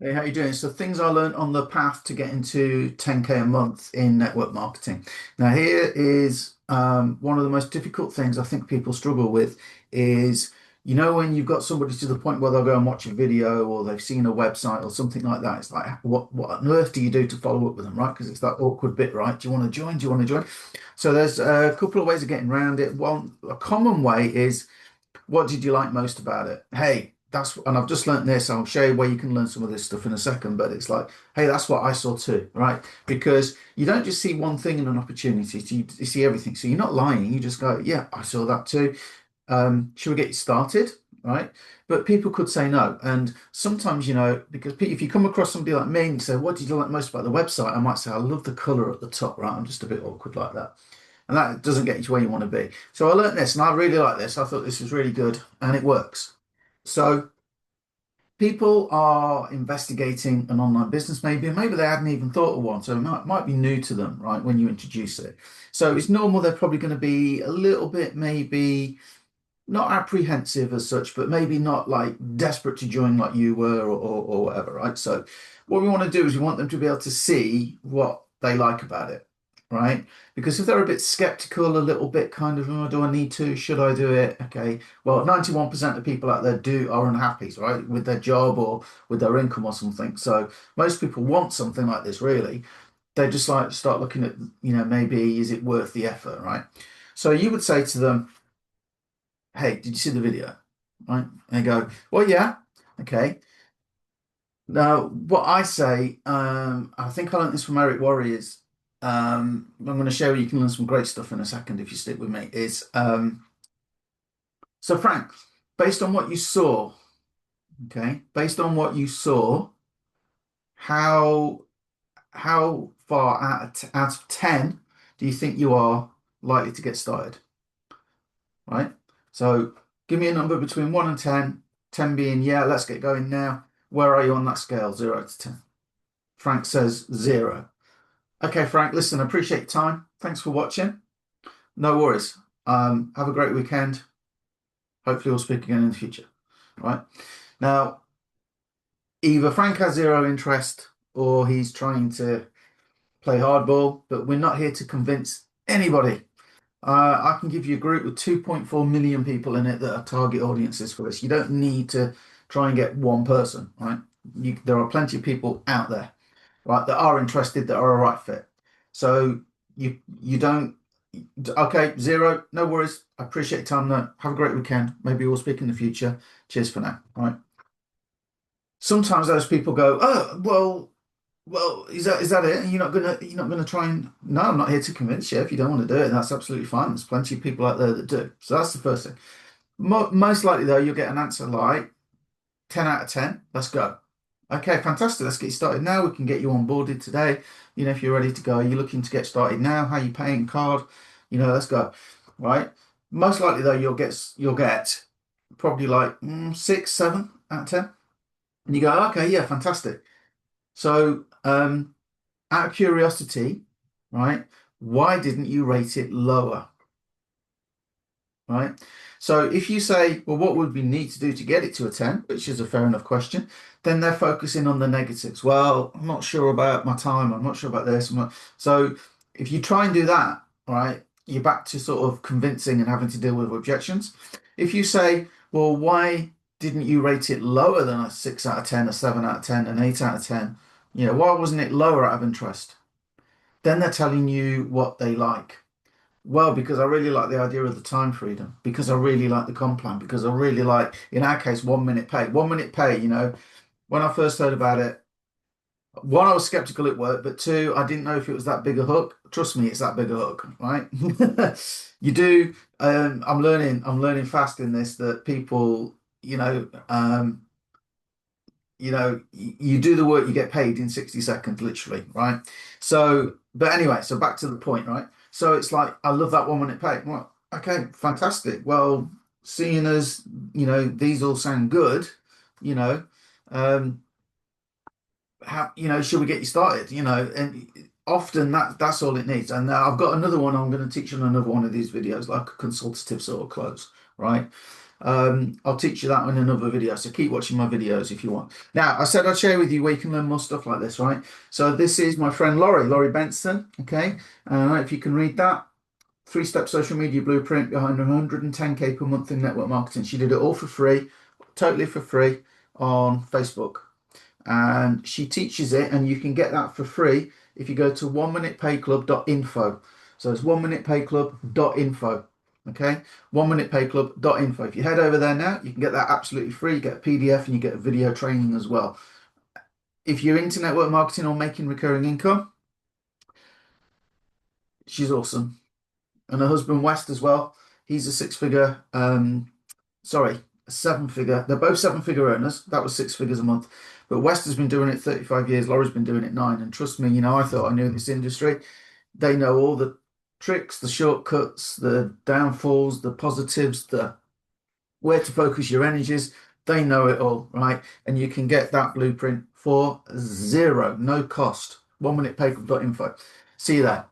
Hey, how you doing? So things I learned on the path to getting to 10K a month in network marketing. Now here is one of the most difficult things I think people struggle with is, when you've got somebody to the point where they'll go and watch a video or they've seen a website or something like that. It's like, what on earth do you do to follow up with them, right? Because it's that awkward bit, right? Do you want to join? Do you want to join? So there's a couple of ways of getting around it. One, a common way is, what did you like most about it? Hey, and I've just learned this. I'll show you where you can learn some of this stuff in a second. But it's like, hey, that's what I saw too, right? Because you don't just see one thing in an opportunity, so you see everything. So you're not lying. You just go, yeah, I saw that too. Should we get you started? Right? But people could say no. And sometimes, because if you come across somebody like me and say, what did you like most about the website? I might say, I love the color at the top, right? I'm just a bit awkward like that. And that doesn't get you to where you want to be. So I learned this and I really like this. I thought this was really good and it works. So people are investigating an online business maybe, and maybe they hadn't even thought of one. So it might be new to them, right, when you introduce it. So it's normal they're probably going to be a little bit maybe not apprehensive as such, but maybe not like desperate to join like you were or whatever, right? So what we want to do is we want them to be able to see what they like about it, right? Because if they're a bit skeptical, a little bit kind of, oh, do I need to? Should I do it? Okay. Well, 91% of people out there are unhappy, right, with their job or with their income or something. So most people want something like this, really. They just like start looking at, maybe is it worth the effort, right? So you would say to them, hey, did you see the video? Right? And they go, well, yeah, okay. Now, what I say, I think I learned this from Eric Warriors. I'm going to show you can learn some great stuff in a second if you stick with me. So Frank, based on what you saw, okay, based on what you saw, how how far out of 10 do you think you are likely to get started? Right? So give me a number between 1 and 10, 10 being, yeah, let's get going now. Where are you on that scale, 0 to 10? Frank says 0. Okay, Frank, listen, I appreciate your time. Thanks for watching. No worries. Have a great weekend. Hopefully we'll speak again in the future. Right? Now, either Frank has zero interest or he's trying to play hardball, but we're not here to convince anybody. I can give you a group with 2.4 million people in it that are target audiences for this. You don't need to try and get one person, right? There are plenty of people out there, right, that are interested, that are a right fit. So you don't, okay, 0, no worries. I appreciate your time though. Have a great weekend. Maybe we'll speak in the future. Cheers for now. All right. Sometimes those people go, oh, well, is that it? And you're not gonna try and no, I'm not here to convince you. If you don't want to do it, that's absolutely fine. There's plenty of people out there that do. So that's the first thing. Most likely though, you'll get an answer like 10 out of 10. Let's go. Okay, fantastic. Let's get you started now. We can get you onboarded today. If you're ready to go, you're looking to get started now. How you paying card? Let's go. Right. Most likely though, you'll get probably like 6, 7 out of 10. And you go, okay, yeah, fantastic. So, out of curiosity, right, why didn't you rate it lower? Right? So if you say, well, what would we need to do to get it to a 10, which is a fair enough question, then they're focusing on the negatives. Well, I'm not sure about my time. I'm not sure about this. So if you try and do that, right, you're back to sort of convincing and having to deal with objections. If you say, well, why didn't you rate it lower than a 6 out of 10, a 7 out of 10, an 8 out of 10? Why wasn't it lower out of interest? Then they're telling you what they like. Well, because I really like the idea of the time freedom, because I really like the comp plan, because I really like, in our case, 1 minute pay. 1 minute pay, when I first heard about it, one, I was skeptical it worked, but two, I didn't know if it was that big a hook. Trust me, it's that big a hook, right? You do, I'm learning fast in this that people, you do the work, you get paid in 60 seconds, literally, right? So, but anyway, so back to the point, right? So it's like, I love that 1 minute pay. Well, okay, fantastic. Well, seeing as, these all sound good, you know, um, should we get you started? And often that's all it needs. And I've got another one I'm going to teach on another one of these videos, like a consultative sort of close, right? I'll teach you that in another video. So keep watching my videos if you want. Now, I said I'd share with you where you can learn more stuff like this, right? So this is my friend Laurie Benson. Okay. If you can read that. Three-step social media blueprint behind 110K per month in network marketing. She did it all for free, totally for free on Facebook. And she teaches it, and you can get that for free if you go to 1minutepayclub.info. So it's 1minutepayclub.info. Okay, 1minutepayclub.info. If you head over there now, you can get that absolutely free. You get a PDF and you get a video training as well. If you're into network marketing or making recurring income, she's awesome. And her husband West as well. He's a six-figure, sorry, a seven-figure. They're both seven-figure earners. That was 6 figures a month. But West has been doing it 35 years. Laurie's been doing it 9. And trust me, I thought I knew this industry. They know all the tricks, the shortcuts, the downfalls, the positives, the where to focus your energies. They know it all, right? And you can get that blueprint for zero, no cost. 1minutepayclub.info. See you there.